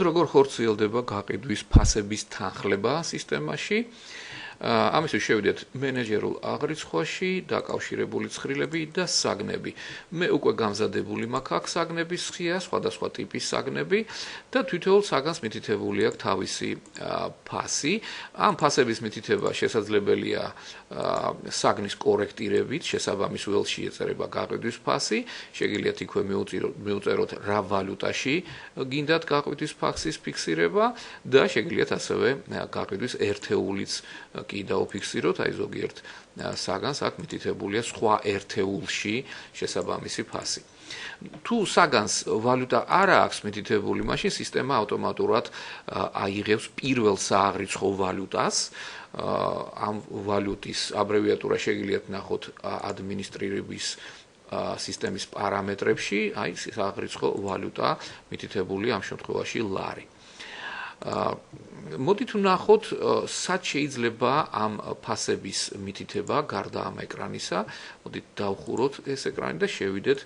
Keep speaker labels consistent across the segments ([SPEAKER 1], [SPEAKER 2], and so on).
[SPEAKER 1] როგორ ხორციელდება გაყიდვის ფასების თანხლება სისტემაში? ამისთვის შევიდეთ მენეჯერულ აღრიცხვაში დაკავშირებული ცხრილები და საგნები. მე უკვე გამზადებული მაქვს აქ საგნების სხია, სხვადასხვა ტიპის საგნები და თითოეულ საგანს მითითებული აქვს თავისი ფასი. ამ ფასების მითითება შესაძლებელია საგნის კორექტირებით, შესაბამის ველში ეწერება გაყიდვის ფასი, შეგიძლიათ იქვე მიუწეროთ რა ვალუტაში გინდათ გაყიდვის ფასის ფიქსირება და შეგიძლიათ ასევე გაყიდვის ერთეულიც კი დაუფიქსიროთ, აი ზოგიერთ საგანს აქ მითითებულია სხვა ერთეულში შესაბამისი ფასი. თუ საგანს ვალუტა არ აქვს მითითებული, მაშინ სისტემა ავტომატურად აიღებს პირველ სააღრიცხვო ვალუტას. ამ ვალუტის აბრევიატურა შეგიძლიათ ნახოთ ადმინისტრირების სისტემის პარამეტრებში, აი სააღრიცხვო ვალუტა მითითებული ამ შემთხვევაში ლარი. მოდით ვნახოთ, სად შეიძლება ამ ფასების მითითება გარდა ამ ეკრანისა. მოდით დავხუროთ ეს ეკრანი და შევიდეთ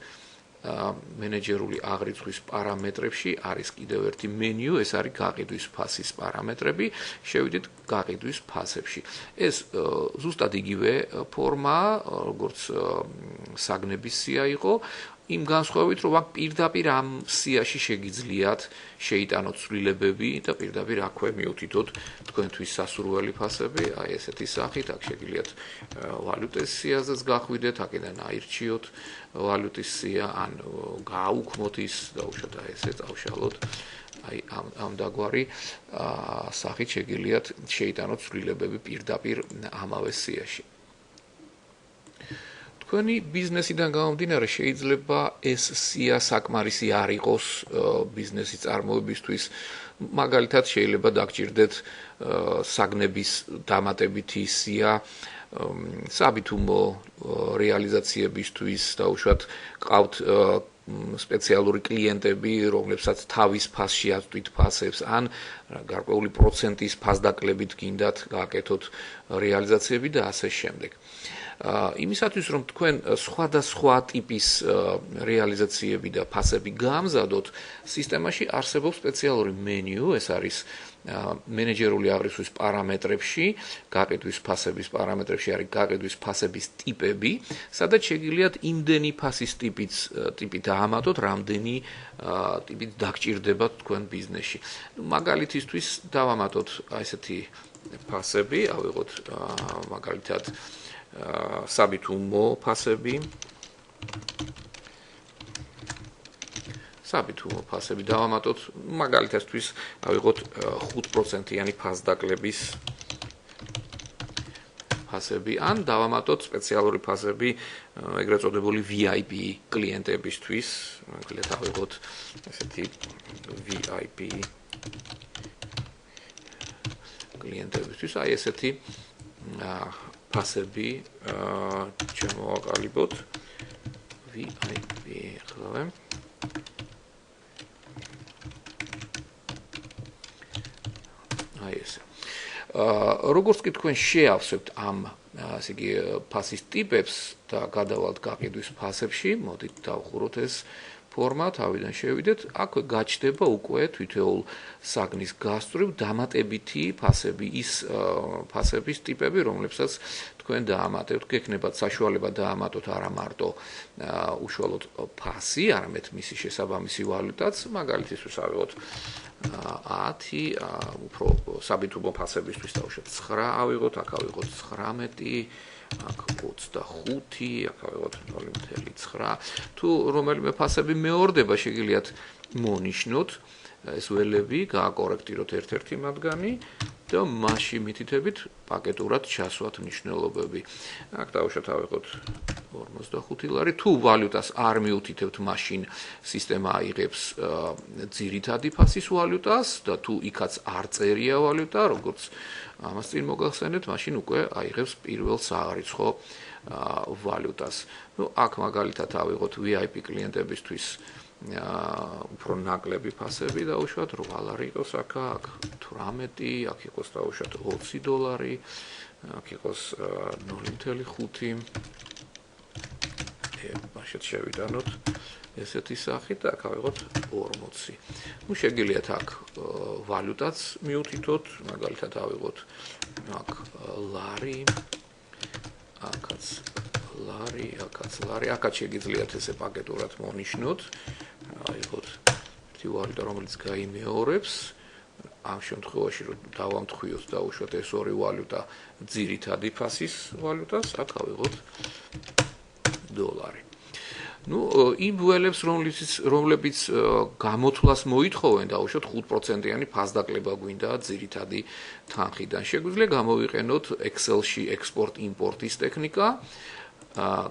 [SPEAKER 1] მენეჯერული აღრიცხვის პარამეტრებში. არის კიდევ ერთი მენიუ, ეს არის გაყიდვის ფასის პარამეტრები. შევიდეთ გაყიდვის ფასებში. ეს ზუსტად იგივე ფორმაა, როგორც საგნების სია იყო. იმ განსხვავებით, რომ აქ პირდაპირ ამ სიაში შეგიძლიათ შეიტანოთ ცვლილებები და პირდაპირ აქვე მიუთითოთ თქვენთვის სასურველი ფასები, აი ესეთი სახით, აქ შეგიძლიათ ვალუტის სიაზეც გახვიდეთ, აქედან აირჩიოთ ვალუტის სია, ან გააუქმოთ ის და უშოთ აი ესე წავშალოთ. აი ამ დაგვარი სახით შეგიძლიათ შეიტანოთ ცვლილებები პირდაპირ ამავე სიაში. თქვენი ბიზნესიდან გამომდინარე შეიძლება ეს სია საკმარისი არ იყოს ბიზნესის წარმოებისთვის. მაგალითად შეიძლება დაგჭირდეთ საგნების დამატებითი სია საბითუმო რეალიზაციებისთვის და უშუალოდ ყავთ სპეციალური კლიენტები, რომლებსაც თავის ფასში აწვით ფასებს, ან გარკვეული პროცენტის ფასდაკლებით გინდათ გააკეთოთ რეალიზაციები და ასე შემდეგ. იმისათვის რომ თქვენ სხვადასხვა ტიპის რეალიზაციები და ფასები გაამზადოთ, სისტემაში არსებობს სპეციალური მენიუ, ეს არის მენეჯერული აღრიცხვის პარამეტრებში, გაყიდვის ფასების პარამეტრებში არის გაყიდვის ფასების ტიპები, სადაც შეგიძლიათ იმდენი ფასის ტიპი დაამატოთ, რამდენი ტიპით დაგჭირდებათ თქვენ ბიზნესში. მაგალითისთვის დავამატოთ ესეთი ფასები, ავიღოთ მაგალითად საბითუმო ფასები. საბითუმო ფასები დავამატოთ, მაგალითისთვის ავიღოთ 5%-იანი ფასდაკლების ფასები, ან დავამატოთ სპეციალური ფასები, ეგრეთ წოდებული VIP კლიენტებისთვის, მაგალითად ავიღოთ ესეთი VIP კლიენტებისთვის, აი ესეთი ფასები შემოვაყალიბოთ VIP ხოლმე. აი ეს. როგორც კი თქვენ შეავსებთ ამ ასე იგი ფასის ტიპებს და გადავალთ გაყიდვის ფასებში, მოდით დავხუროთ ეს ფორმა, თავიდან შევიდეთ, აქვე გაჩნდება უკვე თითოეულ საგნის გასწვრივ დამატებითი ფასები, ის ფასების ტიპები, რომლებსაც თქვენ დაამატებთ, გექნებათ საშუალება დაამატოთ არა მარტო უშუალოდ ფასი, არამედ მისი შესაბამისი ვალუტაც, მაგალითისთვის ავიღოთ 10, უფრო საბითუმო ფასებისთვის დავუშვათ 9, ავიღოთ, აქ ავიღოთ 19, აქ 25, აქ ავიღოთ 0.9. თუ რომელიმე ფასები მეორდება, შეგიძლიათ მონიშნოთ ეს ველები, გააკორექტიროთ ერთ-ერთი მათგანი და მასში მითითებით პაკეტურად ჩასვათ მნიშვნელობები. აქ დავუშვათ ავიღოთ 45 ლარი. თუ ვალუტას არ მიუთითებთ, მაშინ სისტემა აიღებს ძირითადი ფასის ვალუტას და თუ იქაც არ წერია ვალუტა, როგორც ამას წინ მოგახსენეთ, მაშინ უკვე აიღებს პირველ სააღრიცხვო ვალუტას. აქ მაგალითად ავიღოთ VIP კლიენტებისთვის უფრო ნაკლები ფასები დავუშვათ, 8 ლარი იყოს აქ 18, აქ იყოს დავუშვათ $20, აქ იყოს 0.5, მაშინ შევიტანოთ ესეთი სახით და აქ ავიღოთ 40. ნუ შეგიძლიათ აქ ვალუტაც მიუთითოთ, მაგალითად ავიღოთ აქ ლარი, აქაც ლარი, აქაც შეგიძლიათ ესე პაკეტურად მონიშნოთ. ავიღოთ ერთი ვალუტა, რომელიც გაიმეორებს. ამ შემთხვევაში რომ დავამთხვიოთ და უშუალოდ ეს ორი ვალუტა ძირითადი ფასის ვალუტას, აქ ავიღოთ დოლარი. ნუ იმ ველებს, რომლებიც გამოთვლას მოითხოვენ და უშუალოდ 5%-იანი ფასდაკლება გვინდა ძირითადი თანხიდან. შეგვიძლია გამოვიყენოთ Excel-ში ექსპორტ-იმპორტის ტექნიკა.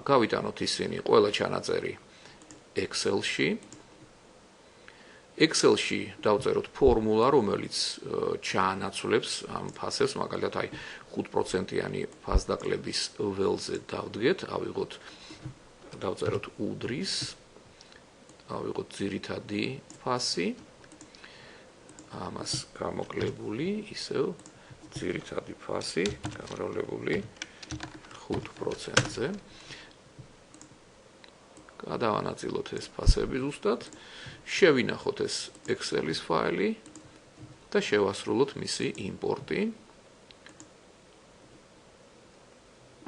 [SPEAKER 1] გავიტანოთ ისინი ყველა ჩანაწერი Excel-ში. Excel-ში დავწეროთ ფორმულა, რომელიც ჩაანაცვლებს ამ ფასებს, მაგალითად აი 5%-იანი ფასდაკლების ველზე დავდგეთ, დავწეროთ უდრის, ავიღოთ ძირითადი ფასი, ამას გამოკლებული, ისევ ძირითადი ფასი, გამრავლებული 5%-ზე. გადავანაწილოთ ეს ფასები ზუსტად, შევინახოთ ეს Excel-ის ფაილი და შევასრულოთ მისი იმპორტი.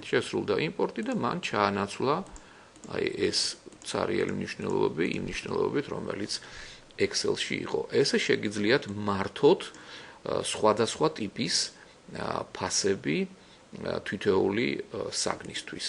[SPEAKER 1] შესრულდა იმპორტი და მან ჩაანაცვლა აი ეს ცარიელი მნიშვნელობები იმ მნიშვნელობებით, რომელიც Excel-ში იყო. ესე შეგიძლიათ მართოთ სხვადასხვა ტიპის ფასები თითოეული საგნისთვის.